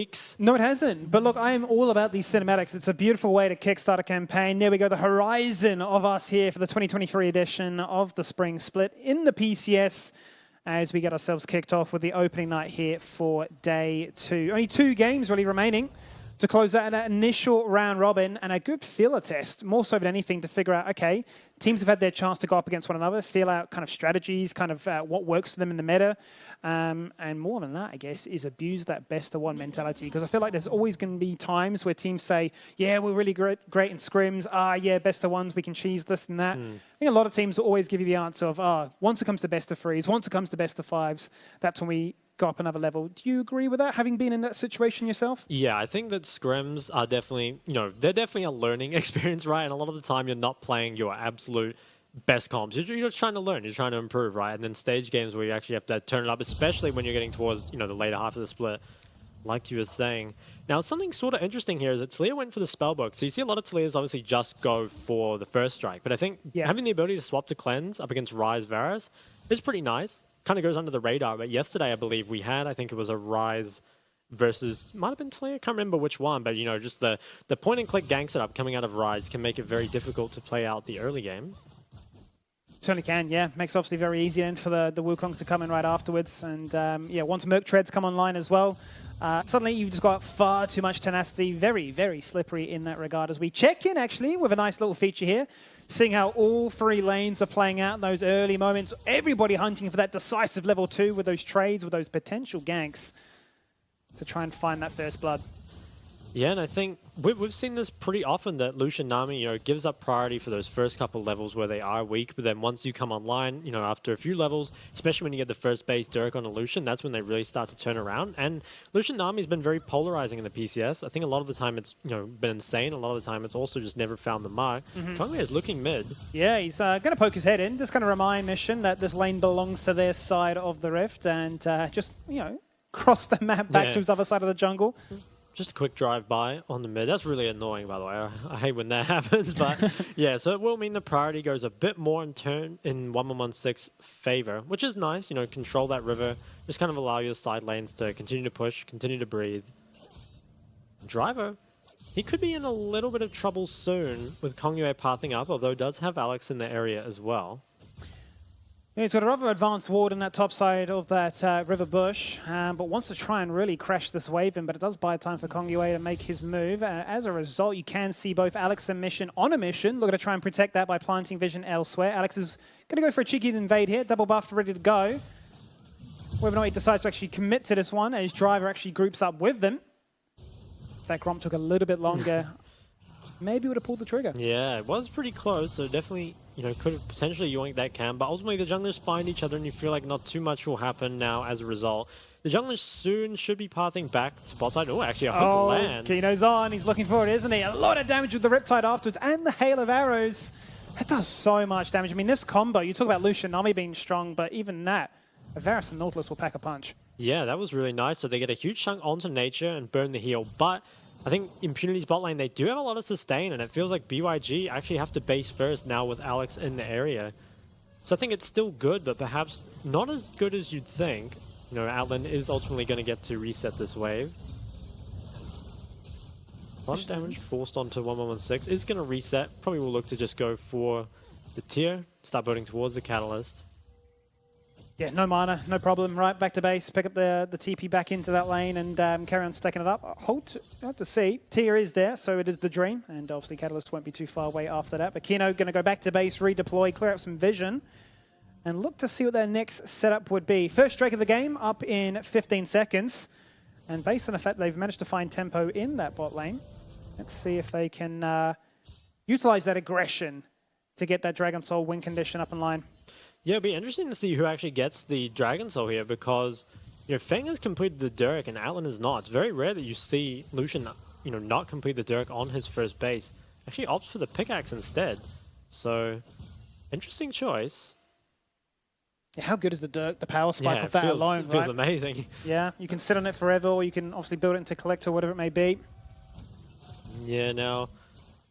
weeks. No, it hasn't. But look, I am all about these cinematics. It's a beautiful way to kickstart a campaign. There we go, the horizon of us here for the 2023 edition of the Spring Split in the PCS as we get ourselves kicked off with the opening night here for day 2. Only 2 games really remaining to close out that initial round robin, and a good feeler test, more so than anything, to figure out, okay, teams have had their chance to go up against one another, feel out kind of strategies, kind of what works for them in the meta, and more than that, I guess, is abuse that best-of-one mentality, because I feel like there's always going to be times where teams say, yeah, we're really great in scrims, yeah, best-of-ones, we can cheese this and that. I think a lot of teams will always give you the answer of, once it comes to best-of-threes, once it comes to best-of-fives, that's when we go up another level. Do you agree with that, having been in that situation yourself? Yeah, I think that scrims are definitely, they're definitely a learning experience, right? And a lot of the time you're not playing your absolute best comps. You're just trying to learn, you're trying to improve, right? And then stage games where you actually have to turn it up, especially when you're getting towards, the later half of the split, like you were saying. Now, something sort of interesting here is that Talia went for the spellbook. So you see a lot of Talias obviously just go for the first strike. But I think having the ability to swap to cleanse up against Ryze Varus is pretty nice. Kind of goes under the radar, but yesterday I believe we had, I think it was a Ryze versus, might have been Talia, I can't remember which one, but just the point and click gank setup coming out of Ryze can make it very difficult to play out the early game. Certainly can, yeah. Makes it obviously very easy then for the Wukong to come in right afterwards. And once Merc Treads come online as well, suddenly you've just got far too much tenacity. Very, very slippery in that regard. As we check in actually with a nice little feature here, seeing how all 3 lanes are playing out in those early moments. Everybody hunting for that decisive level 2 with those trades, with those potential ganks to try and find that first blood. Yeah, and I think we've seen this pretty often that Lucian Nami, gives up priority for those first couple levels where they are weak, but then once you come online, after a few levels, especially when you get the first base Dirk on a Lucian, that's when they really start to turn around. And Lucian Nami's been very polarizing in the PCS. I think a lot of the time it's, been insane. A lot of the time it's also just never found the mark. Kongwei is looking mid. Yeah, he's going to poke his head in. Just going to remind Mission that this lane belongs to their side of the rift and just, cross the map back to his other side of the jungle. Just a quick drive-by on the mid. That's really annoying, by the way. I hate when that happens. But yeah, so it will mean the priority goes a bit more in 1116 favor, which is nice. Control that river. Just kind of allow your side lanes to continue to push, continue to breathe. Driver, he could be in a little bit of trouble soon with Kongwei pathing up, although does have Alex in the area as well. Yeah, he's got a rather advanced ward on that top side of that river bush, but wants to try and really crash this wave in, but it does buy time for Kongwei to make his move. As a result, you can see both Alex and Mission on a mission, looking to try and protect that by planting vision elsewhere. Alex is going to go for a cheeky invade here, double buff, ready to go. Whether or not he decides to actually commit to this one, his driver actually groups up with them. If that Gromp took a little bit longer, maybe would have pulled the trigger. Yeah, it was pretty close, so definitely, could have potentially yoinked that cam, but ultimately the junglers find each other and you feel like not too much will happen now as a result. The junglers soon should be pathing back to bot side. Oh, actually, I hope it lands. Kino's on. He's looking for it, isn't he? A lot of damage with the Riptide afterwards and the hail of arrows. That does so much damage. I mean, this combo, you talk about Lucian Nami being strong, but even that, Varus and Nautilus will pack a punch. Yeah, that was really nice. So they get a huge chunk onto nature and burn the heal, but I think Impunity's bot lane, they do have a lot of sustain, and it feels like BYG actually have to base first now with Alex in the area. So I think it's still good, but perhaps not as good as you'd think. Outland is ultimately going to get to reset this wave. A lot of damage forced onto 1116. Is going to reset. Probably will look to just go for the tier, start building towards the catalyst. Yeah, no mana, no problem. Right, back to base, pick up the TP back into that lane and carry on stacking it up. Hold to see. Tier is there, so it is the dream. And obviously Catalyst won't be too far away after that. But Kino going to go back to base, redeploy, clear up some vision, and look to see what their next setup would be. First strike of the game up in 15 seconds. And based on the fact they've managed to find tempo in that bot lane, let's see if they can utilize that aggression to get that Dragon Soul win condition up in line. Yeah, it'll be interesting to see who actually gets the Dragon Soul here because, Feng has completed the Dirk and Atlan is not. It's very rare that you see Lucian, not complete the Dirk on his first base. Actually opts for the pickaxe instead. So, interesting choice. Yeah, how good is the Dirk, the power spike of that alone, right? Feels amazing. Yeah, you can sit on it forever or you can obviously build it into collect or whatever it may be. Yeah, now,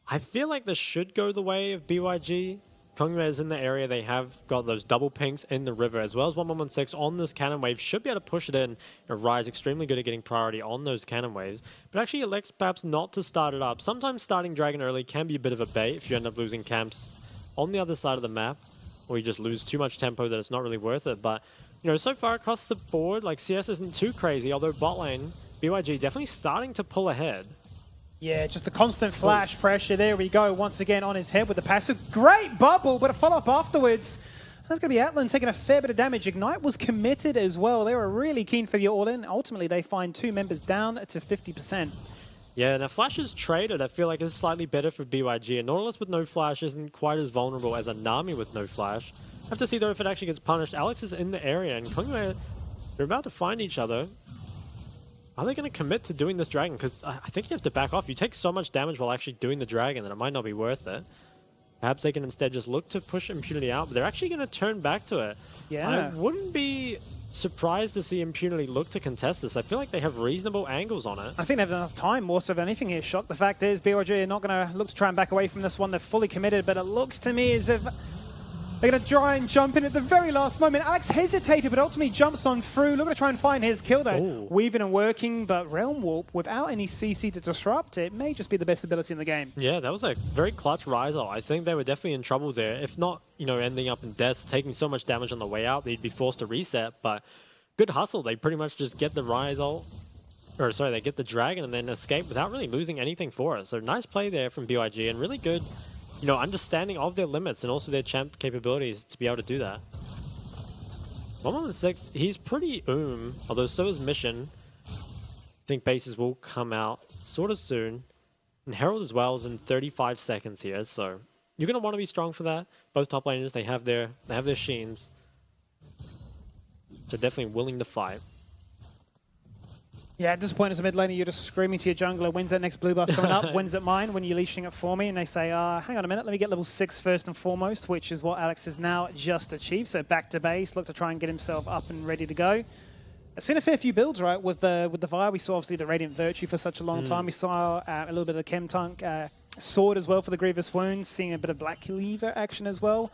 I feel like this should go the way of BYG. Kongme is in the area. They have got those double pinks in the river, as well as 1116 on this cannon wave. Should be able to push it in. Rise extremely good at getting priority on those cannon waves. But actually elects perhaps not to start it up. Sometimes starting Dragon early can be a bit of a bait if you end up losing camps on the other side of the map, or you just lose too much tempo that it's not really worth it. But, you know, so far across the board, like, CS isn't too crazy, although bot lane, BYG definitely starting to pull ahead. Yeah, just a constant flash pressure. There we go, once again on his head with the passive. Great bubble, but a follow-up afterwards. That's going to be Atlan taking a fair bit of damage. Ignite was committed as well. They were really keen for the all-in. Ultimately, they find 2 members down to 50%. Yeah, now Flash is traded. I feel like it's slightly better for BYG. And Nautilus with no Flash isn't quite as vulnerable as a Nami with no Flash. Have to see, though, if it actually gets punished. Alex is in the area, and Kongme, they're about to find each other. Are they going to commit to doing this dragon? Because I think you have to back off. You take so much damage while actually doing the dragon that it might not be worth it. Perhaps they can instead just look to push Impunity out, but they're actually going to turn back to it. Yeah. I wouldn't be surprised to see Impunity look to contest this. I feel like they have reasonable angles on it. I think they have enough time more so than anything here, Shock. The fact is, BYG are not going to look to try and back away from this one. They're fully committed, but it looks to me as if they're going to try and jump in at the very last moment. Alex hesitated, but ultimately jumps on through. Looking to try and find his kill, though. Ooh. Weaving and working, but Realm Warp, without any CC to disrupt it, may just be the best ability in the game. Yeah, that was a very clutch Rizal. I think they were definitely in trouble there. If not, you know, ending up in death, taking so much damage on the way out, they'd be forced to reset. But good hustle. They pretty much just get the Rizal, or sorry, they get the dragon and then escape without really losing anything for it. So nice play there from BYG and really good, you know, understanding of their limits and also their champ capabilities to be able to do that. 116, he's pretty although so is Mission. I think bases will come out sort of soon. And Herald as well is in 35 seconds here, so you're going to want to be strong for that. Both top laners, they have their Sheens. So definitely willing to fight. Yeah, at this point as a mid laner, you're just screaming to your jungler, when's that next blue buff coming up? When's it mine? When you're leashing it for me? And they say, hang on a minute, let me get level 6 first and foremost, which is what Alex has now just achieved. So back to base, look to try and get himself up and ready to go. I've seen a fair few builds, right, with the Fire. We saw obviously the Radiant Virtue for such a long time. We saw a little bit of the Chemtunk Sword as well for the Grievous Wounds, seeing a bit of Black Cleaver action as well.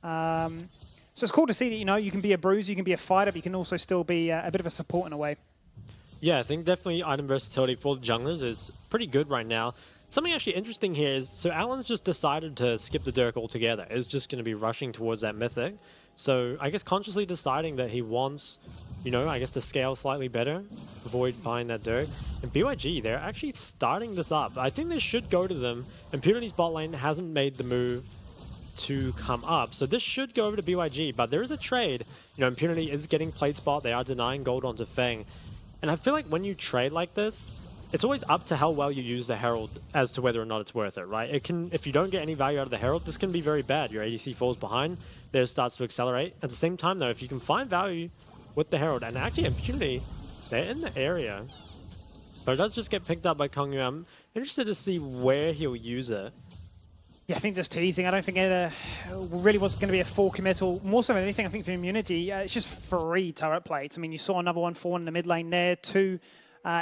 So it's cool to see that, you know, you can be a bruiser, you can be a fighter, but you can also still be a bit of a support in a way. Yeah, I think definitely item versatility for the junglers is pretty good right now. Something actually interesting here is, so Alan's just decided to skip the Dirk altogether. Is just going to be rushing towards that Mythic. So I guess consciously deciding that he wants, you know, I guess to scale slightly better, avoid buying that Dirk. And BYG, they're actually starting this up. I think this should go to them. Impunity's bot lane hasn't made the move to come up. So this should go over to BYG, but there is a trade. You know, Impunity is getting plate spot. They are denying gold onto Feng. And I feel like when you trade like this, it's always up to how well you use the Herald as to whether or not it's worth it, right? It can, if you don't get any value out of the Herald, this can be very bad. Your ADC falls behind, theirs starts to accelerate. At the same time, though, if you can find value with the Herald, and actually Impunity, they're in the area, but it does just get picked up by Kongyu. I'm interested to see where he'll use it. Yeah, I think just teasing. I don't think it really was going to be a full committal. More so than anything, I think for Immunity, it's just free turret plates. I mean, you saw another one fall in the mid lane there, 2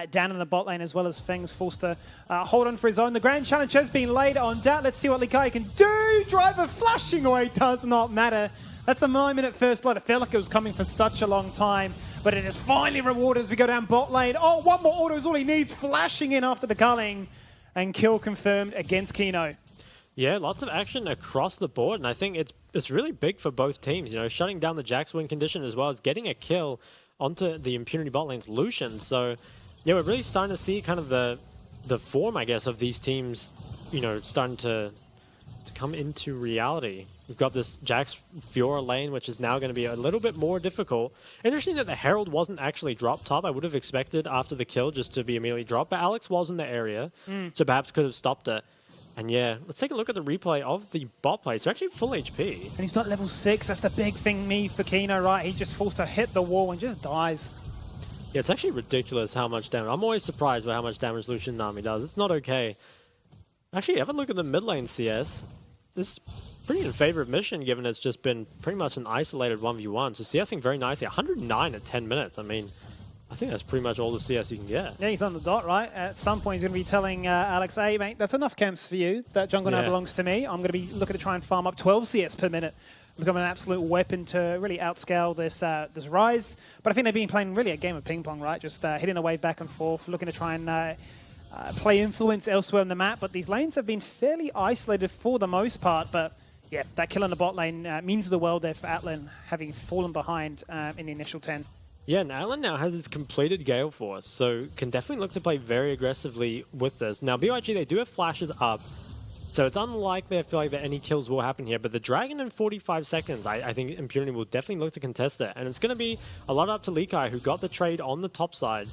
down in the bot lane, as well as Feng's forced to hold on for his own. The grand challenge has been laid on Dat. Let's see what Likai can do. Driver flashing away does not matter. That's a 9-minute first blood. It felt like it was coming for such a long time, but it is finally rewarded as we go down bot lane. Oh, one more auto is all he needs. Flashing in after the culling, and kill confirmed against Kino. Yeah, lots of action across the board, and I think it's really big for both teams. You know, shutting down the Jax win condition as well as getting a kill onto the Impunity bot lane's Lucian. So, yeah, we're really starting to see kind of the form, I guess, of these teams, you know, starting to come into reality. We've got this Jax Fiora lane, which is now going to be a little bit more difficult. Interesting that the Herald wasn't actually dropped top. I would have expected after the kill just to be immediately dropped, but Alex was in the area, so perhaps could have stopped it. And yeah, let's take a look at the replay of the bot play. It's actually full HP. And he's not level 6. That's the big thing for Kino, right? He just forced to hit the wall and just dies. Yeah, it's actually ridiculous how much damage. I'm always surprised by how much damage Lucian Nami does. It's not okay. Actually, have a look at the mid lane CS. This is pretty in favor of Mission, given it's just been pretty much an isolated 1v1. So CSing very nicely. 109 at 10 minutes. I mean, I think that's pretty much all the CS you can get. Yeah, he's on the dot, right? At some point, he's going to be telling Alex, hey, mate, that's enough camps for you. That jungle now belongs to me. I'm going to be looking to try and farm up 12 CS per minute. Become an absolute weapon to really outscale this this Rise. But I think they've been playing really a game of ping pong, right? Just hitting a wave back and forth, looking to try and play influence elsewhere on the map. But these lanes have been fairly isolated for the most part. But yeah, that kill in the bot lane means the world there for Atlan, having fallen behind in the initial 10. Yeah, and Atlan now has his completed Gale Force, so can definitely look to play very aggressively with this. Now, BYG, they do have flashes up, so it's unlikely, I feel like, that any kills will happen here. But the Dragon in 45 seconds, I think Impunity will definitely look to contest it. And it's going to be a lot up to Leakai, who got the trade on the top side,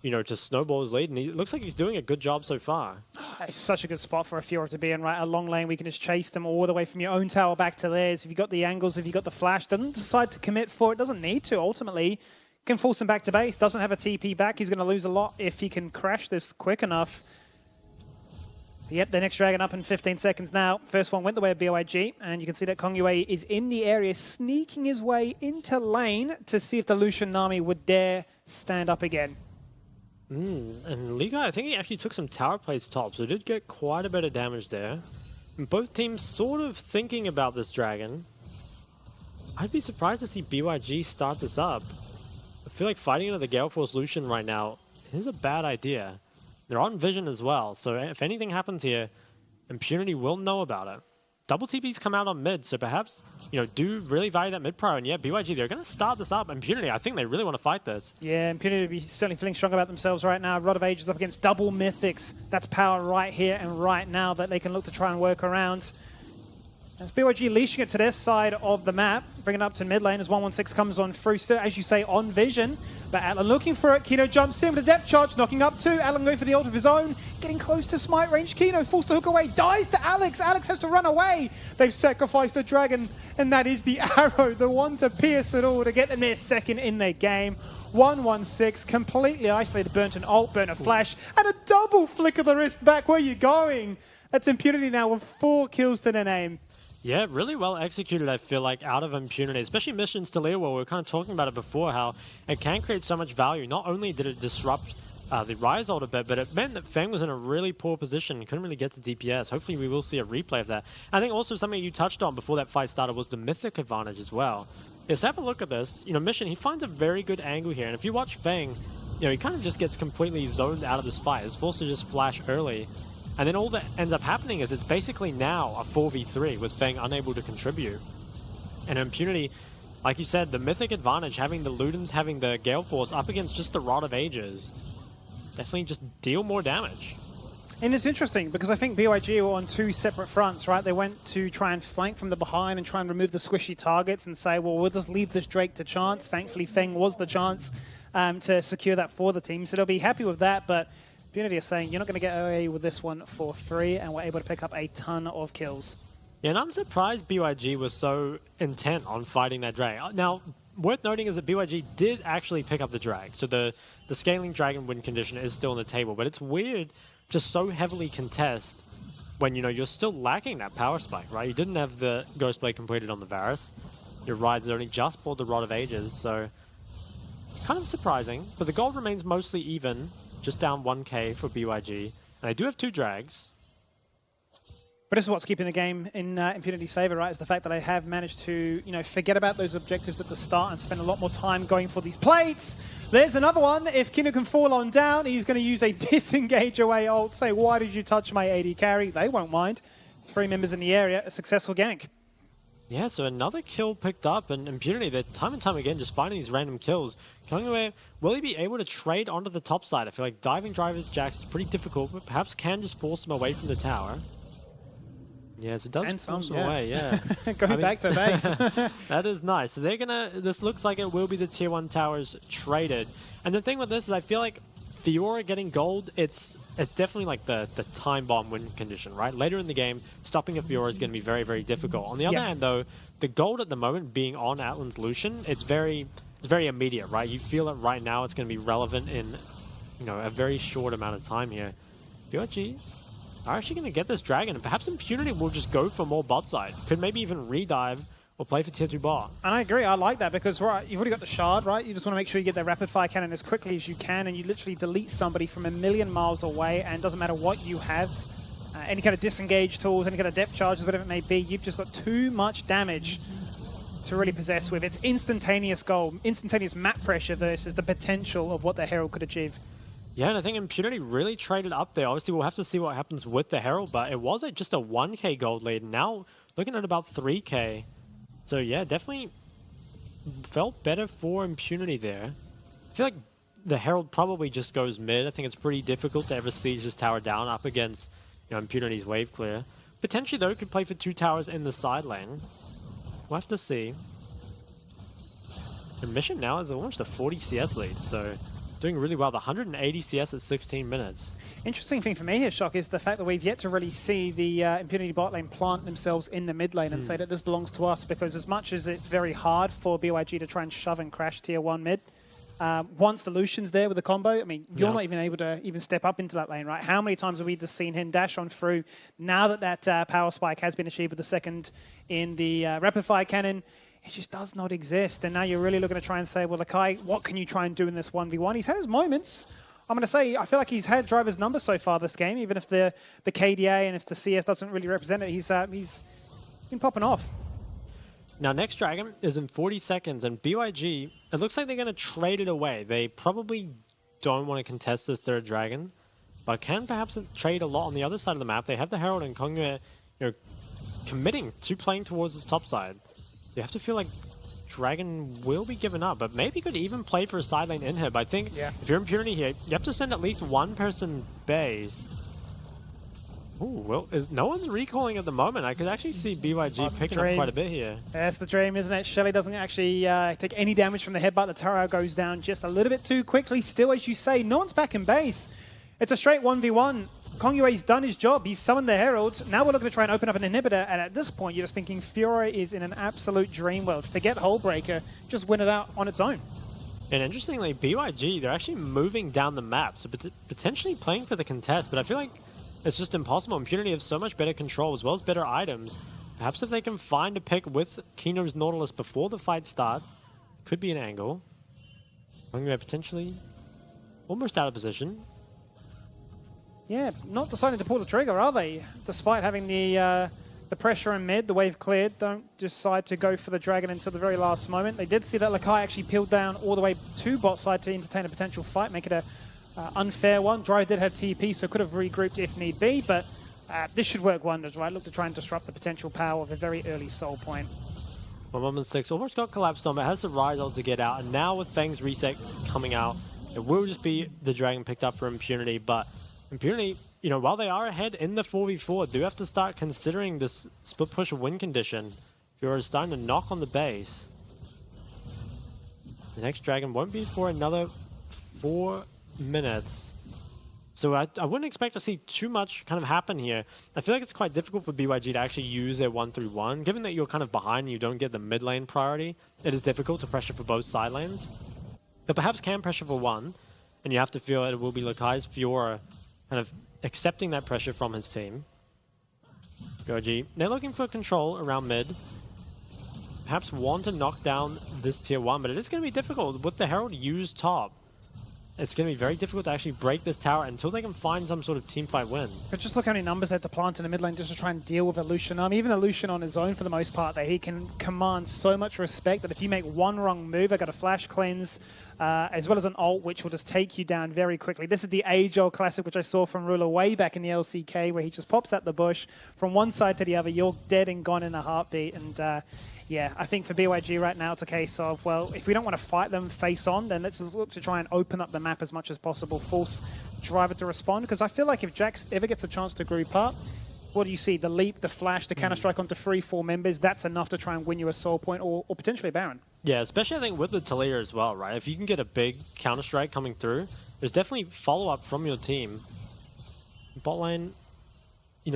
you know, to snowball his lead. And he looks like he's doing a good job so far. It's such a good spot for a Fiora to be in, right? A long lane, we can just chase them all the way from your own tower back to theirs. If you've got the angles, if you've got the flash, doesn't decide to commit for it, doesn't need to, ultimately. Can force him back to base, doesn't have a TP back. He's going to lose a lot if he can crash this quick enough. Yep, the next Dragon up in 15 seconds now. First one went the way of BYG, and you can see that Kongyue is in the area, sneaking his way into lane to see if the Lucian Nami would dare stand up again. And Liga, I think he actually took some tower plays top, so did get quite a bit of damage there. And both teams sort of thinking about this Dragon. I'd be surprised to see BYG start this up. I feel like fighting into the Gale Force Lucian right now is a bad idea. They're on Vision as well, so if anything happens here, Impunity will know about it. Double TP's come out on mid, so perhaps, you know, do really value that mid pro. And yeah, BYG, they're going to start this up. Impunity, I think they really want to fight this. Yeah, Impunity will be certainly feeling strong about themselves right now. Rod of Ages up against double Mythics. That's power right here and right now that they can look to try and work around. As BYG leashing it to their side of the map, bringing it up to mid lane as 116 comes on through. Still, as you say, on Vision. But Atlan looking for it. Kino jumps in with a depth charge, knocking up two. Atlan going for the ult of his own. Getting close to smite range. Kino forced to hook away. Dies to Alex. Alex has to run away. They've sacrificed a dragon. And that is the arrow. The one to pierce it all to get them near second in their game. 116, completely isolated. Burnt an ult, burnt a flash. And a double flick of the wrist back. Where are you going? That's Impunity now with 4 kills to their name. Yeah, really well executed, I feel like, out of Impunity, especially missions to Leo, where we were kind of talking about it before, how it can create so much value. Not only did it disrupt the Rise ult a bit, but it meant that Feng was in a really poor position, couldn't really get to DPS. Hopefully we will see a replay of that. I think also something you touched on before that fight started was the Mythic advantage as well. Let's have a look at this. You know, Mission, he finds a very good angle here, and if you watch Feng, you know, he kind of just gets completely zoned out of this fight. He's forced to just flash early. And then all that ends up happening is it's basically now a 4v3 with Feng unable to contribute. And Impunity, like you said, the Mythic advantage, having the Ludens, having the Gale Force up against just the Rod of Ages, definitely just deal more damage. And it's interesting because I think BYG were on 2 separate fronts, right? They went to try and flank from the behind and try and remove the squishy targets and say, well, we'll just leave this Drake to chance. Thankfully, Feng was the chance to secure that for the team. So they'll be happy with that, but Impunity are saying, you're not going to get away with this one for free, and we're able to pick up a ton of kills. Yeah, and I'm surprised BYG was so intent on fighting that drag. Now, worth noting is that BYG did actually pick up the drag, so the scaling dragon win condition is still on the table, but it's weird just so heavily contest when, you know, you're still lacking that power spike, right? You didn't have the Ghostblade completed on the Varus. Your Rise has only just bought the Rod of Ages, so kind of surprising, but the gold remains mostly even. Just down 1k for BYG. And they do have 2 drags. But this is what's keeping the game in Impunity's favor, right? Is the fact that they have managed to, you know, forget about those objectives at the start and spend a lot more time going for these plates. There's another one. If Kino can fall on down, he's going to use a disengage away ult. Say, why did you touch my AD carry? They won't mind. 3 members in the area, a successful gank. Yeah, so another kill picked up, and Impunity, they're time and time again just finding these random kills. Kongyue, will he be able to trade onto the top side? I feel like diving drivers jacks is pretty difficult, but perhaps can just force him away from the tower. Yes, it does force him away, yeah. Going back to base. That is nice. So they're gonna, this looks like it will be the tier 1 towers traded. And the thing with this is I feel like Fiora getting gold, it's definitely like the time bomb win condition, right? Later in the game, stopping a Fiora is going to be very, very difficult. On the other hand, though, the gold at the moment being on Atlan's Lucian, it's very immediate, right? You feel it right now. It's going to be relevant in, you know, a very short amount of time here. BYG are actually going to get this dragon, and perhaps Impunity will just go for more bot side. Could maybe even redive or play for tier 2 bot. And I agree, I like that because right, you've already got the shard, right? You just want to make sure you get that rapid fire cannon as quickly as you can, and you literally delete somebody from a million miles away, and it doesn't matter what you have. Any kind of disengage tools, any kind of depth charges, whatever it may be, you've just got too much damage to really possess with. It's instantaneous goal, instantaneous map pressure versus the potential of what the Herald could achieve. Yeah, and I think Impunity really traded up there. Obviously, we'll have to see what happens with the Herald, but it was just a 1k gold lead. Now, looking at about 3k. So yeah, definitely felt better for Impunity there. I feel like the Herald probably just goes mid. I think it's pretty difficult to ever siege this tower down up against Impunity's wave clear. Potentially, though, could play for 2 towers in the side lane. We'll have to see. The mission now is almost a 40 CS lead, so doing really well. The 180 CS at 16 minutes. Interesting thing for me here, Shock, is the fact that we've yet to really see the Impunity bot lane plant themselves in the mid lane and say that this belongs to us, because as much as it's very hard for BYG to try and shove and crash tier 1 mid, once the Lucian's there with the combo, I mean, you're not even able to even step up into that lane, right? How many times have we just seen him dash on through now that that power spike has been achieved with the second in the rapid fire cannon? It just does not exist. And now you're really looking to try and say, well, Lakai, what can you try and do in this 1v1? He's had his moments. I'm going to say, I feel like he's had driver's numbers so far this game, even if the KDA and if the CS doesn't really represent it, he's been popping off. Now, next Dragon is in 40 seconds, and BYG, it looks like they're going to trade it away. They probably don't want to contest this third Dragon, but can perhaps trade a lot on the other side of the map. They have the Herald and Kongyue, committing to playing towards this top side. You have to feel like Dragon will be given up, but maybe could even play for a side lane inhib. I think if you're Impunity here, you have to send at least one person base. Ooh, well, no one's recalling at the moment. I could actually see BYG picking up quite a bit here. That's the dream, isn't it? Shelly doesn't actually take any damage from the headbutt. The tower goes down just a little bit too quickly. Still, as you say, no one's back in base. It's a straight 1v1. Kongyue's done his job. He's summoned the Herald. Now we're looking to try and open up an inhibitor, and at this point, you're just thinking Fiora is in an absolute dream world. Forget Hullbreaker. Just win it out on its own. And interestingly, BYG, they're actually moving down the map, so potentially playing for the contest, but I feel like it's just impossible. Impunity have so much better control as well as better items. Perhaps if they can find a pick with Kino's Nautilus before the fight starts, could be an angle. Kongyue potentially almost out of position. Yeah, not deciding to pull the trigger, are they? Despite having the pressure in mid, the wave cleared, don't decide to go for the Dragon until the very last moment. They did see that Lakai actually peeled down all the way to bot side to entertain a potential fight, make it a unfair one. Drive did have TP, so could have regrouped if need be, but this should work wonders, right? Look to try and disrupt the potential power of a very early soul point. 1-1-6 almost got collapsed on, but has the Rise ult to get out, and now with Fang's reset coming out, it will just be the Dragon picked up for Impunity, but Impunity, while they are ahead in the 4v4, do have to start considering this split push win condition. Fiora is starting to knock on the base. The next Dragon won't be for another 4 minutes. So I wouldn't expect to see too much kind of happen here. I feel like it's quite difficult for BYG to actually use their 1-3-1. Given that you're kind of behind and you don't get the mid lane priority, it is difficult to pressure for both side lanes. But perhaps can pressure for one, and you have to feel it will be Lakai's Fiora kind of accepting that pressure from his team. BYG, they're looking for control around mid. Perhaps want to knock down this tier 1, but it is going to be difficult with the Herald used top. It's going to be very difficult to actually break this tower until they can find some sort of teamfight win. But just look how many numbers they have to plant in the mid lane just to try and deal with a Lucian. Even a Lucian on his own for the most part, that he can command so much respect that if you make one wrong move, I got a flash cleanse, as well as an ult, which will just take you down very quickly. This is the age-old classic, which I saw from Ruler way back in the LCK, where he just pops out the bush from one side to the other. You're dead and gone in a heartbeat. And yeah, I think for BYG right now, it's a case of, well, if we don't want to fight them face on, then let's look to try and open up the map as much as possible, force Driver to respond. Because I feel like if Jax ever gets a chance to group up, what do you see? The leap, the flash, the counter-strike onto 3-4 members, that's enough to try and win you a soul point or potentially a Baron. Yeah, especially I think with the Talia as well, right? If you can get a big counter-strike coming through, there's definitely follow-up from your team. Bot lane,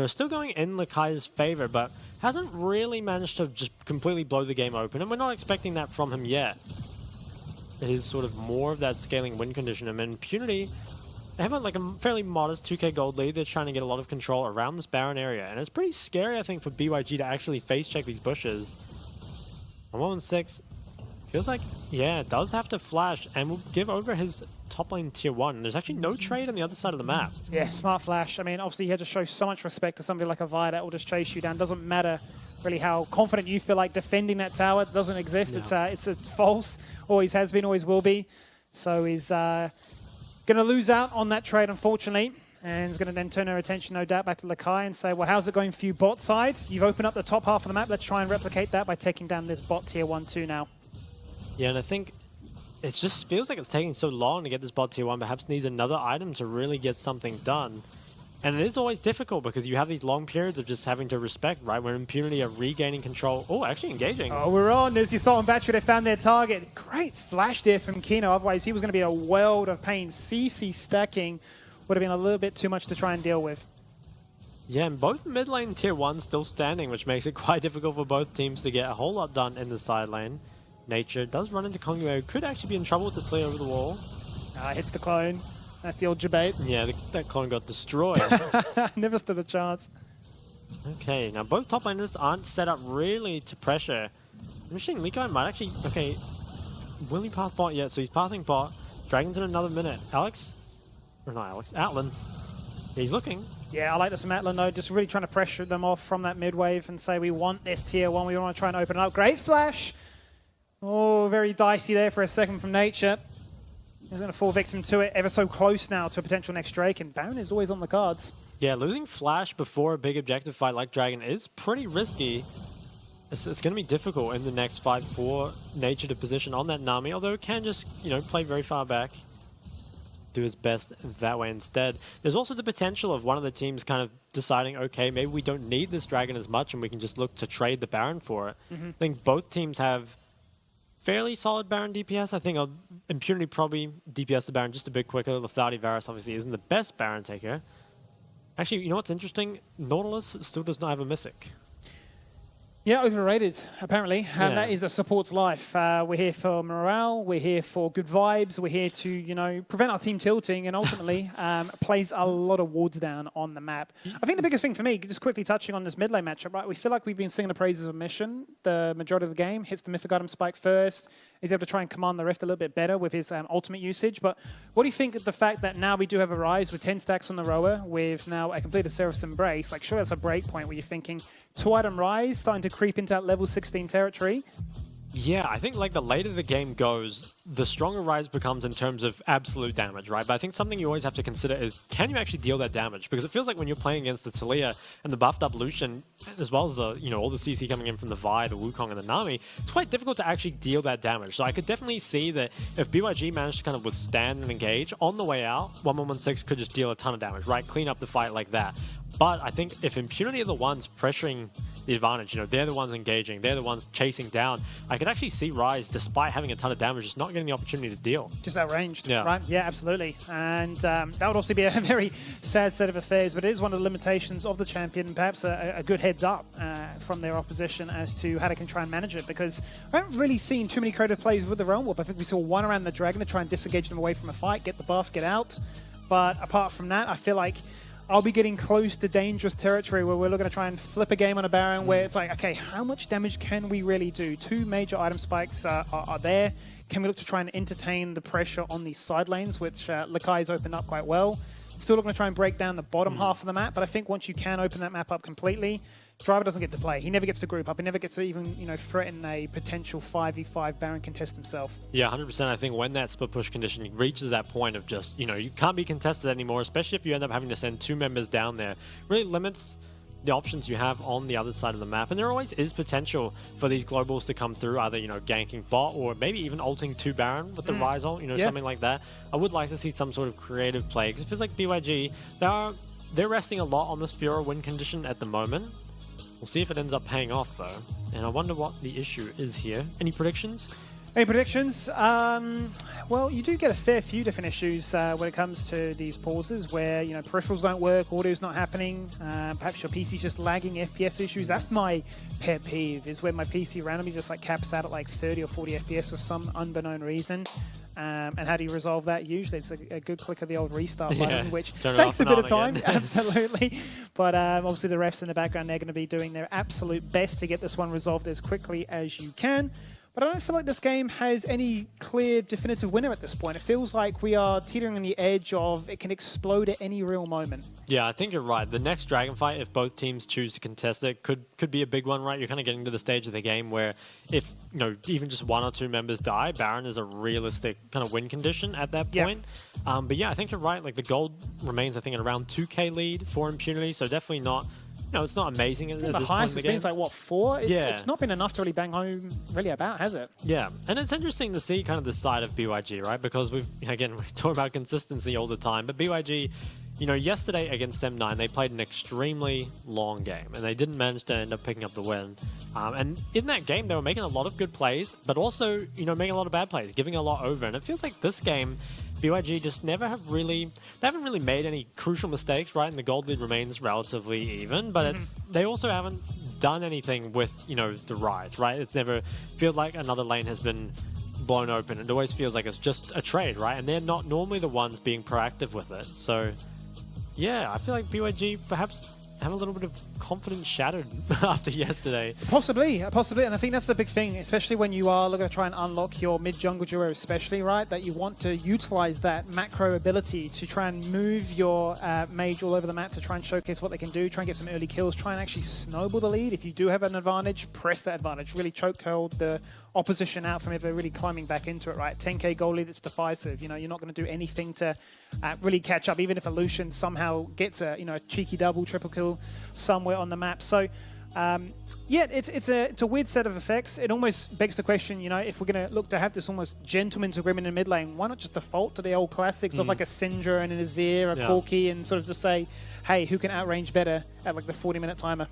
still going in Lakai's favor, but hasn't really managed to just completely blow the game open, and we're not expecting that from him yet. It is sort of more of that scaling win condition. And Impunity, they have like a fairly modest 2k gold lead. They're trying to get a lot of control around this Baron area, and it's pretty scary, I think, for BYG to actually face check these bushes. On 116, feels like, yeah, does have to flash and will give over his top lane tier 1. There's actually no trade on the other side of the map. Yeah, smart flash. I mean, obviously you had to show so much respect to somebody like a Vi that will just chase you down. Doesn't matter really how confident you feel like defending that tower. It doesn't exist. No. It's false. Always has been, always will be. So he's going to lose out on that trade, unfortunately. And he's going to then turn her attention, no doubt, back to Lakai and say, well, how's it going for you bot sides? You've opened up the top half of the map. Let's try and replicate that by taking down this bot tier 1-2 now. Yeah, and I think it just feels like it's taking so long to get this bot tier 1. Perhaps needs another item to really get something done. And it is always difficult because you have these long periods of just having to respect, right? When Impunity are regaining control. Oh, actually engaging. Oh, we're on. As you saw on Battery, they found their target. Great flash there from Kino. Otherwise, he was going to be a world of pain. CC stacking would have been a little bit too much to try and deal with. Yeah, and both mid lane tier 1 still standing, which makes it quite difficult for both teams to get a whole lot done in the side lane. Nature does run into Kongyue, who could actually be in trouble with the clear over the wall. Hits the clone. That's the old debate. Yeah, that clone got destroyed. Never stood a chance. Okay, now both top laners aren't set up really to pressure. Interesting, Likai might actually... Okay, will he path bot yet? So he's pathing bot. Dragon's in another minute. Alex? Or not Alex, Atlan. Yeah, he's looking. Yeah, I like this from Atlan, though. Just really trying to pressure them off from that mid wave and say, we want this tier 1. We want to try and open it up. Great flash! Oh, very dicey there for a second from Nature. He's going to fall victim to it, ever so close now to a potential next Drake, and Baron is always on the cards. Yeah, losing Flash before a big objective fight like Dragon is pretty risky. It's going to be difficult in the next fight for Nature to position on that Nami, although it can just, play very far back. Do his best that way instead. There's also the potential of one of the teams kind of deciding, okay, maybe we don't need this Dragon as much and we can just look to trade the Baron for it. I think both teams have fairly solid Baron DPS. I think Impunity probably DPS the Baron just a bit quicker. Letharty Varus obviously isn't the best Baron taker. Actually, you know what's interesting? Nautilus still does not have a mythic. Yeah, overrated, apparently. And that is the support's life. We're here for morale, we're here for good vibes, we're here to, prevent our team tilting, and ultimately plays a lot of wards down on the map. I think the biggest thing for me, just quickly touching on this mid lane matchup, right? We feel like we've been singing the praises of Mission the majority of the game. Hits the mythic item spike first. He's able to try and command the Rift a little bit better with his ultimate usage. But what do you think of the fact that now we do have a Rise with 10 stacks on the rower, with now a completed Seraph's Embrace? Like, sure, that's a break point where you're thinking 2-item Rise starting to creep into that level 16 territory. Yeah, I think like the later the game goes, the stronger Rise becomes in terms of absolute damage, right? But I think something you always have to consider is, can you actually deal that damage? Because it feels like when you're playing against the Talia and the buffed up Lucian, as well as the, all the CC coming in from the Vi, the Wukong, and the Nami, it's quite difficult to actually deal that damage. So I could definitely see that if BYG managed to kind of withstand and engage, on the way out, 1116 could just deal a ton of damage, right? Clean up the fight like that. But I think if Impunity are the ones pressuring the advantage, they're the ones engaging, they're the ones chasing down, I could actually see Rise, despite having a ton of damage, just not getting the opportunity to deal. Just outranged, right? Yeah, absolutely. And that would also be a very sad state of affairs, but it is one of the limitations of the champion, perhaps a good heads up from their opposition as to how they can try and manage it, because I haven't really seen too many creative plays with the Realm Warp. I think we saw one around the Dragon to try and disengage them away from a fight, get the buff, get out. But apart from that, I feel like I'll be getting close to dangerous territory where we're looking to try and flip a game on a Baron where it's like, okay, how much damage can we really do? 2 major item spikes are there. Can we look to try and entertain the pressure on these side lanes, which Lakai's opened up quite well. Still looking to try and break down the bottom half of the map, but I think once you can open that map up completely, Driver doesn't get to play. He never gets to group up. He never gets to even, threaten a potential 5v5 Baron contest himself. Yeah, 100%. I think when that split push condition reaches that point of just, you can't be contested anymore, especially if you end up having to send 2 members down there, really limits the options you have on the other side of the map. And there always is potential for these globals to come through, either, ganking bot or maybe even ulting 2 Baron with the Rise ult, something like that. I would like to see some sort of creative play, because it feels like BYG, they're resting a lot on this Fiora win condition at the moment. We'll see if it ends up paying off, though. And I wonder what the issue is here. Any predictions? Any predictions? Well, you do get a fair few different issues when it comes to these pauses where, peripherals don't work, audio's not happening, perhaps your PC's just lagging, FPS issues. That's my pet peeve, is where my PC randomly just like caps out at like 30 or 40 FPS for some unbeknown reason. And how do you resolve that? Usually it's a good click of the old restart button, which takes a bit of time, absolutely. But obviously the refs in the background, they're going to be doing their absolute best to get this one resolved as quickly as you can. But I don't feel like this game has any clear, definitive winner at this point. It feels like we are teetering on the edge of it can explode at any real moment. Yeah, I think you're right. The next Dragon fight, if both teams choose to contest it, could be a big one, right? You're kind of getting to the stage of the game where if, even just 1 or 2 members die, Baron is a realistic kind of win condition at that point. But yeah, I think you're right. Like the gold remains, I think, at around 2K lead for Impunity, so definitely not... it's not amazing at this point in the game. The highest has been like, what, 4? Yeah. It's not been enough to really bang home really about, has it? Yeah, and it's interesting to see kind of the side of BYG, right? Because we're talking about consistency all the time, but BYG, yesterday against Sem9, they played an extremely long game, and they didn't manage to end up picking up the win. And in that game, they were making a lot of good plays, but also, making a lot of bad plays, giving a lot over. And it feels like this game, BYG just they haven't really made any crucial mistakes, right? And the gold lead remains relatively even, but they also haven't done anything with, the Rise, right? It's never feels like another lane has been blown open. It always feels like it's just a trade, right? And they're not normally the ones being proactive with it. So, yeah, I feel like BYG perhaps have a little bit of confidence shattered after yesterday. Possibly. And I think that's the big thing, especially when you are looking to try and unlock your mid-jungle duo especially, right? That you want to utilize that macro ability to try and move your mage all over the map to try and showcase what they can do, try and get some early kills, try and actually snowball the lead. If you do have an advantage, press that advantage. Really chokehold the opposition out from ever really climbing back into it, right? 10k goal lead, it's decisive. You're not going to do anything to really catch up, even if a Lucian somehow gets a cheeky double, triple kill somewhere on the map. So yeah, it's a weird set of effects. It almost begs the question, if we're going to look to have this almost gentleman's agreement in mid lane, why not just default to the old classics of like a Syndra and an Azir, a Corki, and sort of just say, hey, who can outrange better at like the 40-minute timer?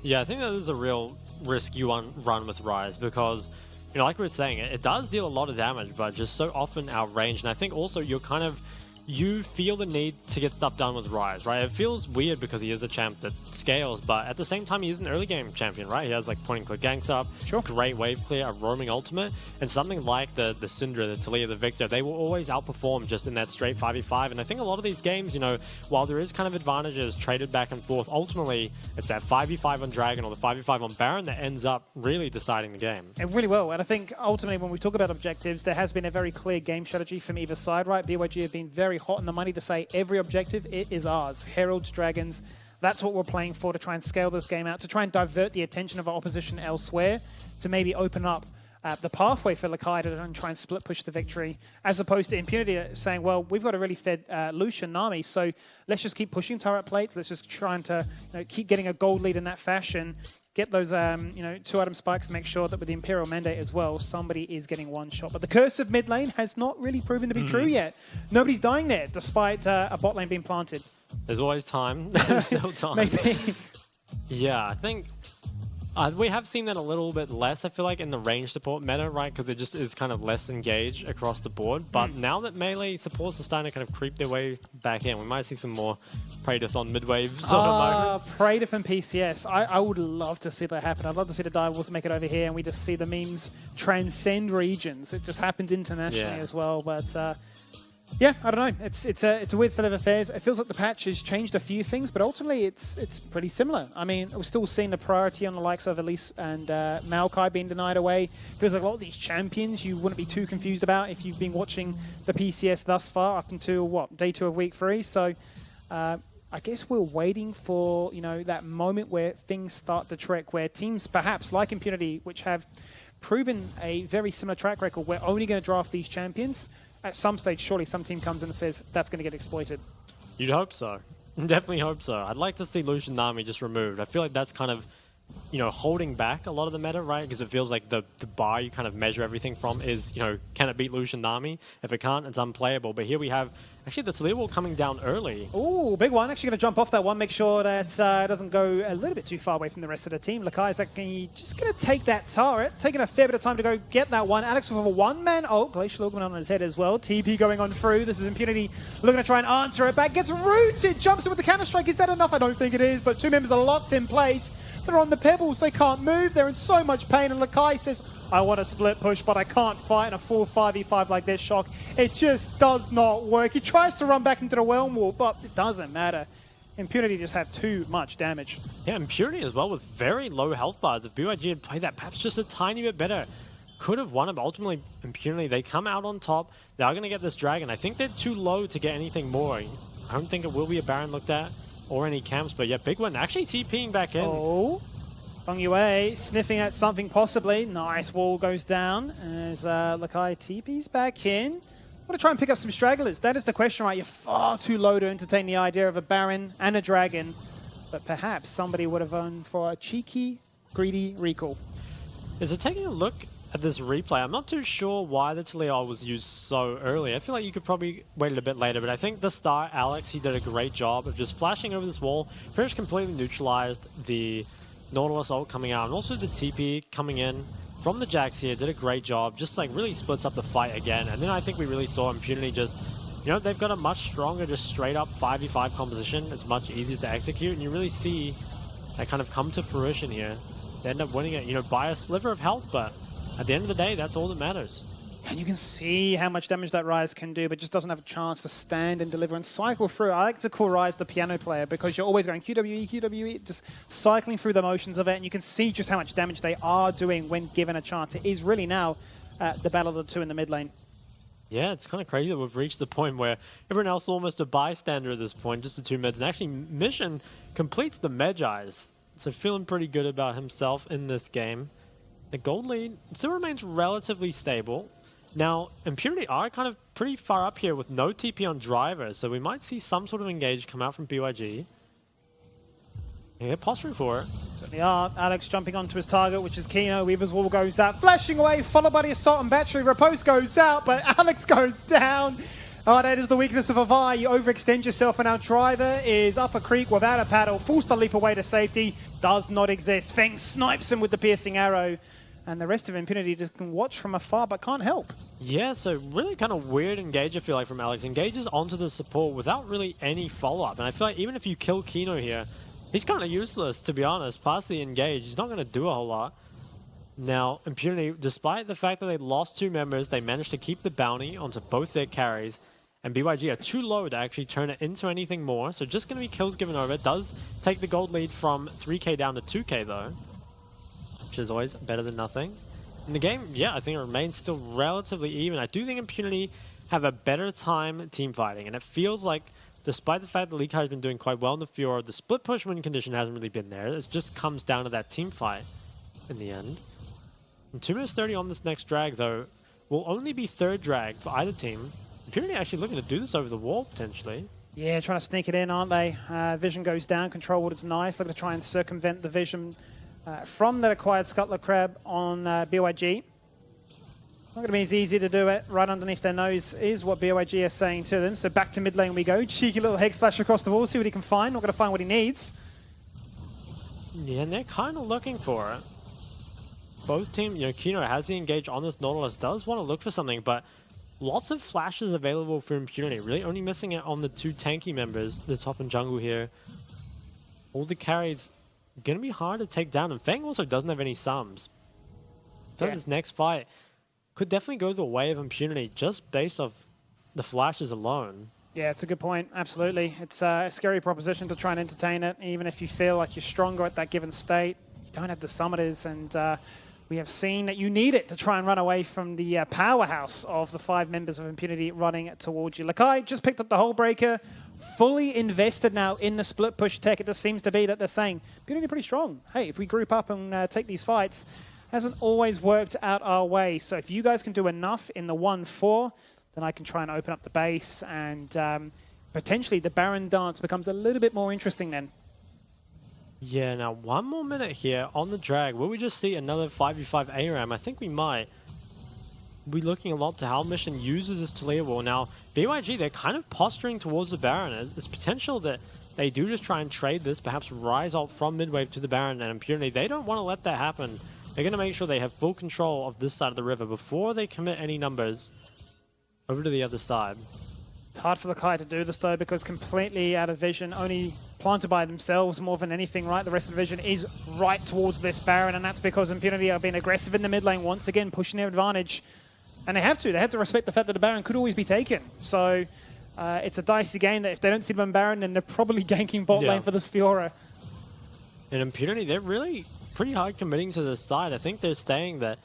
Yeah, I think that is a real risk you run with Rise because, like we were saying, it does deal a lot of damage, but just so often outrange. And I think also you feel the need to get stuff done with Rise, right? It feels weird because he is a champ that scales, but at the same time, he is an early game champion, right? He has like point and click ganks up, great wave clear, a roaming ultimate, and something like the Syndra, the Talia, the Victor, they will always outperform just in that straight 5v5. And I think a lot of these games, while there is kind of advantages traded back and forth, ultimately it's that 5v5 on Dragon or the 5v5 on Baron that ends up really deciding the game. It really will. And I think ultimately when we talk about objectives, there has been a very clear game strategy from either side, right? BYG have been very hot on the money to say every objective, it is ours. Heralds, Dragons, that's what we're playing for, to try and scale this game out, to try and divert the attention of our opposition elsewhere, to maybe open up the pathway for Lakai to try and split push the victory, as opposed to Impunity saying, well, we've got a really fed Lucian Nami, so let's just keep pushing turret plates, let's just try to keep getting a gold lead in that fashion, get those 2-item spikes to make sure that with the Imperial Mandate as well, somebody is getting one shot. But the curse of mid lane has not really proven to be true yet. Nobody's dying there, despite a bot lane being planted. There's always time. There's still time. Maybe. Yeah, I think we have seen that a little bit less, I feel like, in the range support meta, right? Because it just is kind of less engaged across the board. But now that melee supports are starting to kind of creep their way back in, we might see some more Praedyth mid-wave sort of moments. Praedyth and PCS. I would love to see that happen. I'd love to see the Direwolves make it over here and we just see the memes transcend regions. It just happens internationally as well. But yeah, I don't know. It's a weird set of affairs. It feels like the patch has changed a few things, but ultimately it's pretty similar. I mean, we're still seeing the priority on the likes of Elise and Maokai being denied away. Feels like a lot of these champions you wouldn't be too confused about if you've been watching the PCS thus far up until, day 2 of week 3. So I guess we're waiting for, that moment where things start to trek, where teams perhaps like Impunity, which have proven a very similar track record, we're only going to draft these champions. At some stage, surely some team comes in and says, that's going to get exploited. You'd hope so. Definitely hope so. I'd like to see Lucian Nami just removed. I feel like that's kind of, holding back a lot of the meta, right? Because it feels like the bar you kind of measure everything from is, can it beat Lucian Nami? If it can't, it's unplayable. But here we have Actually, the Talia wall coming down early. Ooh, big one. Actually going to jump off that one, make sure that it doesn't go a little bit too far away from the rest of the team. Lakai is actually just going to take that turret, taking a fair bit of time to go get that one. Alex with a one-man ult, Glacial Augment on his head as well. TP going on through. This is Impunity looking to try and answer it back. Gets rooted, jumps in with the counter-strike. Is that enough? I don't think it is, but two members are locked in place. They're on the pebbles. They can't move. They're in so much pain, and Lakai says, I want to split push, but I can't fight in a full 5v5 like this, Shock. It just does not work. He tries to run back into the Whelm Wall, but it doesn't matter. Impunity just had too much damage. Yeah, Impunity as well with very low health bars. If BYG had played that perhaps just a tiny bit better, could have won it, but ultimately Impunity, they come out on top. They are going to get this Dragon. I think they're too low to get anything more. I don't think it will be a Baron looked at or any camps, but yeah, big one. Actually TPing back in. Oh. Feng Yue sniffing at something possibly. Nice, wall goes down as Lakai TP's back in. Want to try and pick up some stragglers. That is the question, right? You're far too low to entertain the idea of a Baron and a Dragon. But perhaps somebody would have gone for a cheeky, greedy recall. So taking a look at this replay, I'm not too sure why the Talia was used so early. I feel like you could probably wait a bit later, but I think the start, Alex, he did a great job of just flashing over this wall. Pretty much completely neutralized the Nautilus ult coming out, and also the TP coming in from the Jax here, did a great job, just like really splits up the fight again. And then I think we really saw Impunity just, you know, they've got a much stronger, just straight up 5v5 composition. It's much easier to execute, and you really see that kind of come to fruition here. They end up winning it, you know, by a sliver of health, but at the end of the day, that's all that matters. And you can see how much damage that Ryze can do, but just doesn't have a chance to stand and deliver and cycle through. I like to call Ryze the piano player because you're always going QWE, QWE, just cycling through the motions of it, and you can see just how much damage they are doing when given a chance. It is really now the battle of the two in the mid lane. Yeah, it's kind of crazy that we've reached the point where everyone else is almost a bystander at this point, just the two mids. And actually, Mission completes the Medjais, so feeling pretty good about himself in this game. The gold lead still remains relatively stable. Now, Impunity are kind of pretty far up here with no TP on Driver, so we might see some sort of engage come out from BYG. Yeah, posturing for it. Certainly are. Alex jumping onto his target, which is Kino. Weaver's wall goes out, flashing away, followed by the assault and battery. Riposte goes out, but Alex goes down. Oh, that is the weakness of a Vi. You overextend yourself, and our Driver is up a creek without a paddle, forced to leap away to safety. Does not exist. Feng snipes him with the piercing arrow. And the rest of Impunity just can watch from afar but can't help. Yeah, so really kind of weird engage, I feel like, from Alex. Engages onto the support without really any follow-up. And I feel like even if you kill Kino here, he's kind of useless, to be honest. Past the engage, he's not going to do a whole lot. Now, Impunity, despite the fact that they lost two members, they managed to keep the bounty onto both their carries. And BYG are too low to actually turn it into anything more. So just going to be kills given over. It does take the gold lead from 3k down to 2k, though, which is always better than nothing. In the game, yeah, I think it remains still relatively even. I do think Impunity have a better time team fighting, and it feels like, despite the fact that League has been doing quite well in the Fiora, the split push win condition hasn't really been there. It just comes down to that team fight in the end. And 2 minutes 30 on this next drag, though, will only be third drag for either team. Impunity actually looking to do this over the wall, potentially. Yeah, trying to sneak it in, aren't they? Vision goes down, control ward is nice. Looking to try and circumvent the vision from that acquired Scuttler Crab on BYG. Not going to be as easy to do it. Right underneath their nose is what BYG are saying to them. So back to mid lane we go. Cheeky little Hex Flash across the wall, see what he can find. Not going to find what he needs. Yeah, and they're kind of looking for it. Both teams, you know, Kino has the engage on this Nautilus, does want to look for something, but lots of flashes available for Impunity. Really only missing it on the two tanky members, the top and jungle here. All the carries going to be hard to take down, and Feng also doesn't have any sums. So this next fight could definitely go the way of Impunity just based off the flashes alone. Yeah, it's a good point. Absolutely. It's a scary proposition to try and entertain it, even if you feel like you're stronger at that given state. You don't have the summoners, and we have seen that you need it to try and run away from the powerhouse of the 5 members of Impunity running towards you. Lakai just picked up the Hull Breaker, fully invested now in the split push tech. It just seems to be that they're saying, Impunity pretty strong. Hey, if we group up and take these fights, hasn't always worked out our way. So if you guys can do enough in the 1-4, then I can try and open up the base, and potentially the Baron dance becomes a little bit more interesting then. Yeah, now 1 more minute here on the drag. Will we just see another 5v5 ARAM? I think we might. be looking a lot to how Mission uses this Talia wall. Now, BYG, they're kind of posturing towards the Baron. It's potential that they do just try and trade this, perhaps rise ult from mid-wave to the Baron and Impunity. They don't want to let that happen. They're going to make sure they have full control of this side of the river before they commit any numbers over to the other side. It's hard for the Kai to do this, though, because completely out of vision, only planted by themselves more than anything, right? The rest of the vision is right towards this Baron, and that's because Impunity are being aggressive in the mid lane, once again, pushing their advantage. And they have to. They have to respect the fact that the Baron could always be taken. So it's a dicey game that if they don't see them on Baron, then they're probably ganking bot lane for this Fiora. And Impunity, they're really pretty hard committing to this side. I think they're saying that,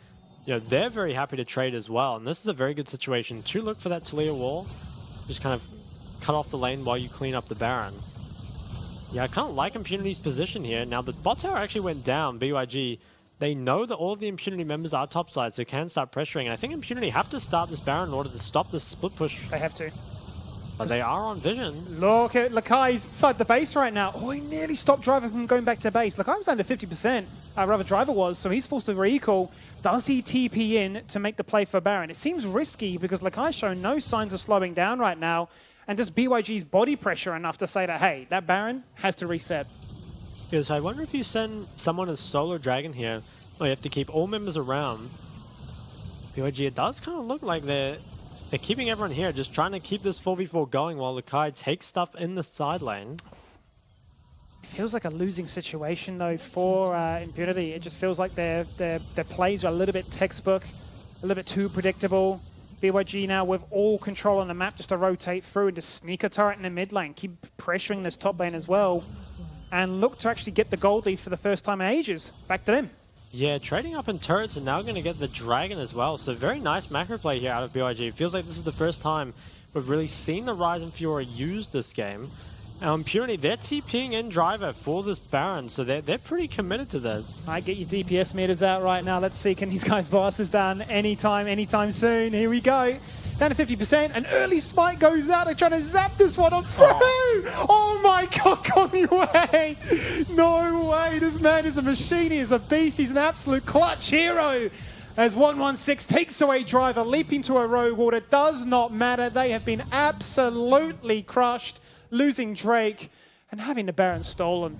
you know, they're very happy to trade as well. And this is a very good situation to look for that Talia wall. Just kind of cut off the lane while you clean up the Baron. Yeah, I kind of like Impunity's position here. Now, the bot tower actually went down. BYG, they know that all of the Impunity members are topside, so can start pressuring. And I think Impunity have to start this Baron in order to stop this split push. They have to. But they are on vision. Look at Lakai's inside the base right now. Oh, he nearly stopped Driver from going back to base. Lakai was under 50%, rather Driver was, so he's forced to recall. Does he TP in to make the play for Baron? It seems risky because Lakai's shown no signs of slowing down right now, and just BYG's body pressure enough to say that, hey, that Baron has to reset. Yeah, so I wonder if you send someone as solo Dragon here, or you have to keep all members around. BYG, it does kind of look like they're keeping everyone here, just trying to keep this 4v4 going while Lakai takes stuff in the side lane. It feels like a losing situation, though, for Impunity. It just feels like their plays are a little bit textbook, a little bit too predictable. BYG now with all control on the map just to rotate through and just sneak a turret in the mid lane, keep pressuring this top lane as well, and look to actually get the gold lead for the first time in ages. Back to them. Yeah, trading up in turrets and now going to get the Dragon as well. So very nice macro play here out of BYG. It feels like this is the first time we've really seen the Ryze and Fiora use this game. Impunity, they're TPing in Driver for this Baron, so they're pretty committed to this. Might get your DPS meters out right now. Let's see, can these guys bosses down anytime soon? Here we go. Down to 50%. An early smite goes out. They're trying to zap this one on through. Oh my god, Conway. No way. This man is a machine. He is a beast. He's an absolute clutch hero. As 116 takes away Driver, leaping to a rogue ward. It does not matter. They have been absolutely crushed, losing Drake and having the Baron stolen.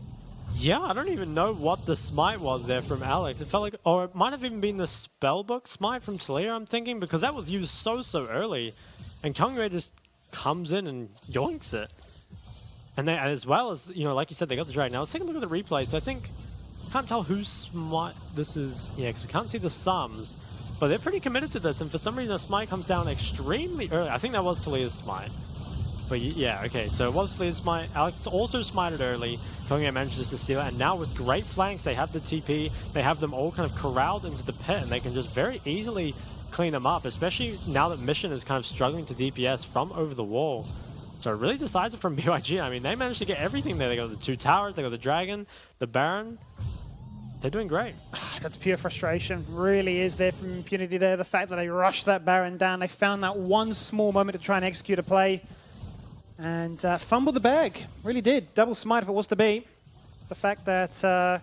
Yeah, I don't even know what the smite was there from Alex. It felt like, or it might have even been the spellbook smite from Talia, I'm thinking, because that was used so early. And Kongwei just comes in and yoinks it. And they, as well as, you know, like you said, they got the Dragon. Now let's take a look at the replay. So I think, can't tell whose smite this is, yeah, because we can't see the sums. But they're pretty committed to this, and for some reason the smite comes down extremely early. I think that was Talia's smite. But yeah, okay, so it was Talia's smite. Alex also smited early. Kongwei manages to steal it, and now with great flanks, they have the TP. They have them all kind of corralled into the pit, and they can just very easily clean them up, especially now that Mission is kind of struggling to DPS from over the wall. So really decisive from BYG. I mean, they managed to get everything there. They got the 2 towers, they got the Dragon, the Baron. They're doing great. That's pure frustration. Really is there from Impunity there. The fact that they rushed that Baron down. They found that one small moment to try and execute a play. And fumbled the bag. Really did. Double smite if it was to be. The fact that a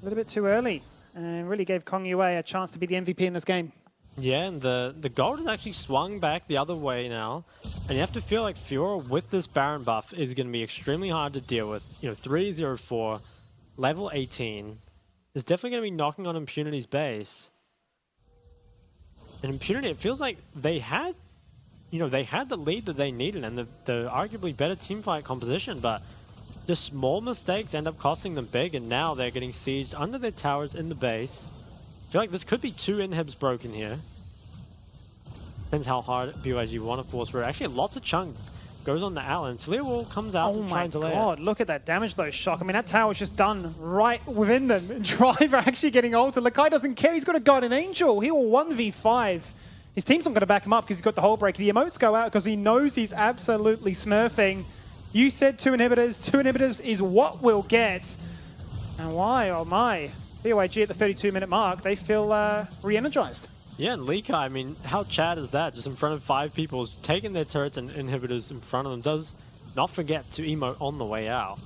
little bit too early. And really gave Kong Yue a chance to be the MVP in this game. Yeah, and the gold has actually swung back the other way now. And you have to feel like Fiora with this Baron buff is going to be extremely hard to deal with. You know, 3-0-4, level 18. Is definitely going to be knocking on Impunity's base. And Impunity, it feels like they had, you know, they had the lead that they needed and the arguably better teamfight composition, but just small mistakes end up costing them big, and now they're getting sieged under their towers in the base. I feel like this could be 2 inhibs broken here. Depends how hard BYG want to force through. Actually, lots of chunk goes on the Allen. Talia Wall comes out to try and delay it. Oh my god, look at that damage though, Shock. I mean, that tower's just done right within them. Driver actually getting ulted. Lakai doesn't care. He's got a Guardian Angel. He will 1v5. His team's not going to back him up because he's got the whole break. The emotes go out because he knows he's absolutely smurfing. You said 2 inhibitors. 2 inhibitors is what we'll get. And why, oh my. BYG at the 32-minute mark, they feel re-energized. Yeah, and Lika, I mean, how Chad is that? Just in front of 5 people, taking their turrets and inhibitors in front of them. Does not forget to emote on the way out.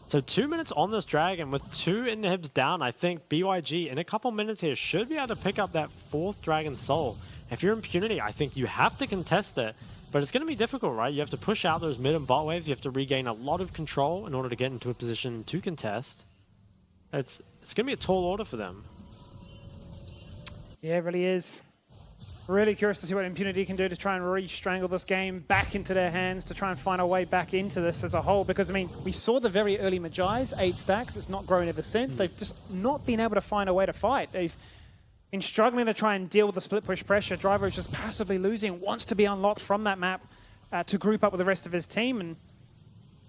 So 2 minutes on this Dragon with 2 inhibs down. I think BYG in a couple minutes here should be able to pick up that 4th Dragon Soul. if you're Impunity, I think you have to contest it. But it's going to be difficult, right? You have to push out those mid and bot waves. You have to regain a lot of control in order to get into a position to contest. It's going to be a tall order for them. Yeah, it really is. Really curious to see what Impunity can do to try and re-strangle this game back into their hands, to try and find a way back into this as a whole. Because, I mean, we saw the very early Magi's, 8 stacks. It's not grown ever since. They've just not been able to find a way to fight. They've been struggling to try and deal with the split push pressure. Driver is just passively losing, wants to be unlocked from that map to group up with the rest of his team, and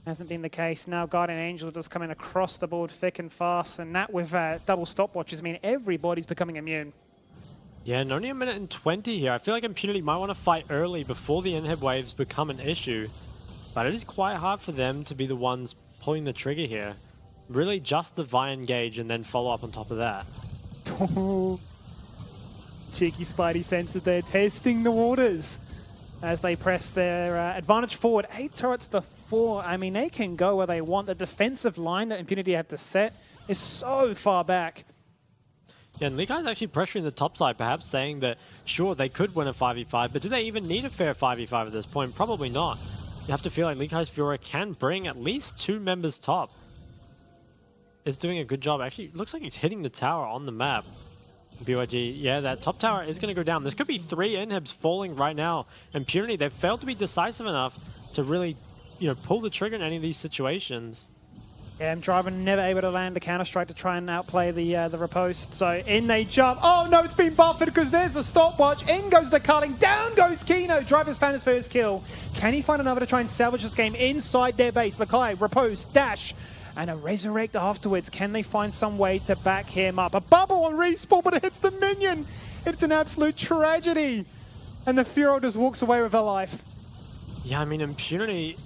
hasn't been the case. Now Guardian Angel just coming across the board thick and fast, and that with double stopwatches mean everybody's becoming immune. Yeah, and only 1:20 here. I feel like Impunity might want to fight early before the inhib waves become an issue. But it is quite hard for them to be the ones pulling the trigger here. Really just the Vi engage and then follow up on top of that. Cheeky Spidey sensor there, testing the waters as they press their advantage forward. 8 turrets to 4. I mean, they can go where they want. The defensive line that Impunity had to set is so far back. Yeah, and leagueclips actually pressuring the top side, perhaps saying that, sure, they could win a 5v5, but do they even need a fair 5v5 at this point? Probably not. You have to feel like leagueclips Fiora can bring at least 2 members top. Is doing a good job. Actually, looks like he's hitting the tower on the map. BYG, yeah, that top tower is going to go down. This could be 3 inhibs falling right now. Impunity, they've failed to be decisive enough to really, pull the trigger in any of these situations. Yeah, Driver never able to land the counter-strike to try and outplay the riposte. So in they jump. Oh no, it's been buffered because there's the stopwatch. In goes the culling. Down goes Kino. Driver's found his first kill. Can he find another to try and salvage this game inside their base? Lakai, riposte, dash, and a resurrect afterwards. Can they find some way to back him up? A bubble on respawn, but it hits the minion. It's an absolute tragedy. And the Furo just walks away with her life. Yeah, I mean, Impunity,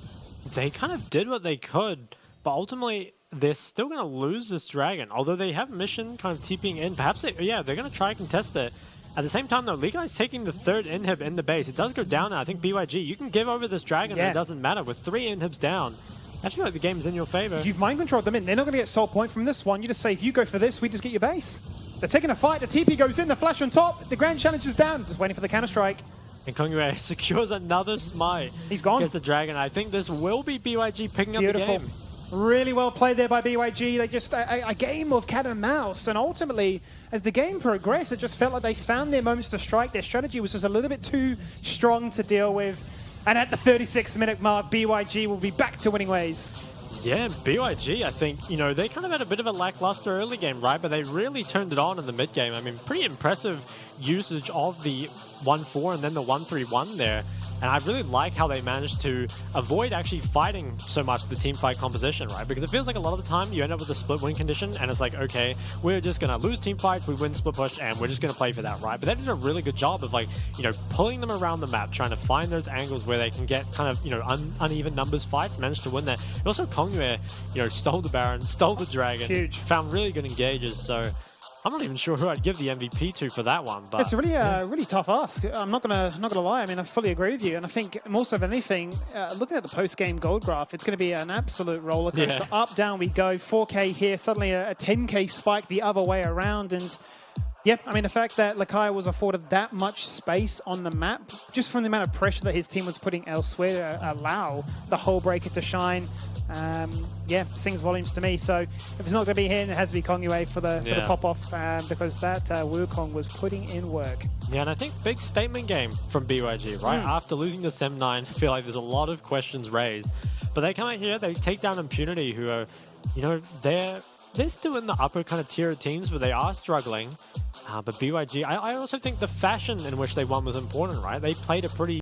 they kind of did what they could. But ultimately, they're still going to lose this dragon. Although they have mission kind of TPing in. Perhaps, they're going to try and contest it. At the same time, though, League is taking the 3rd inhib in the base. It does go down now. I think BYG, you can give over this dragon and it doesn't matter. With 3 inhibs down, I feel like the game's in your favor. You've mind controlled them in. They're not going to get soul point from this one. You just say, if you go for this, we just get your base. They're taking a fight. The TP goes in. The flash on top. The grand challenge is down. Just waiting for the counter-strike. And Kongyue secures another smite. He's gone. Gets the dragon. I think this will be BYG picking up the game. Really well played there by BYG. They just, a game of cat and mouse. And ultimately, as the game progressed, it just felt like they found their moments to strike. Their strategy was just a little bit too strong to deal with. And at the 36-minute mark, BYG will be back to winning ways. Yeah, BYG, I think, they kind of had a bit of a lackluster early game, right? But they really turned it on in the mid game. I mean, pretty impressive usage of the 1-4 and then the 1-3-1 there. And I really like how they managed to avoid actually fighting so much the team fight composition, right? Because it feels like a lot of the time you end up with a split win condition and it's like, okay, we're just going to lose team fights, we win split push, and we're just going to play for that, right? But they did a really good job of pulling them around the map, trying to find those angles where they can get kind of, uneven numbers fights, managed to win that. And also Kongyue, stole the Baron, stole the Dragon. Huge. Found really good engages, so I'm not even sure who I'd give the MVP to for that one, but it's a really, really tough ask. I'm not gonna lie. I mean, I fully agree with you, and I think more so than anything, looking at the post-game gold graph, it's going to be an absolute roller coaster. Yeah. Up, down we go. 4K here, suddenly a 10K spike the other way around, and yeah, I mean, the fact that Lakai was afforded that much space on the map, just from the amount of pressure that his team was putting elsewhere to allow the whole breaker to shine, sings volumes to me. So if it's not going to be him, it has to be Kongyue for the pop-off, because that Wukong was putting in work. Yeah, and I think big statement game from BYG, right? After losing the Sem 9, I feel like there's a lot of questions raised. But they come out here, they take down Impunity, who are, they're still in the upper kind of tier of teams, but they are struggling. But BYG, I also think the fashion in which they won was important, right? They played a pretty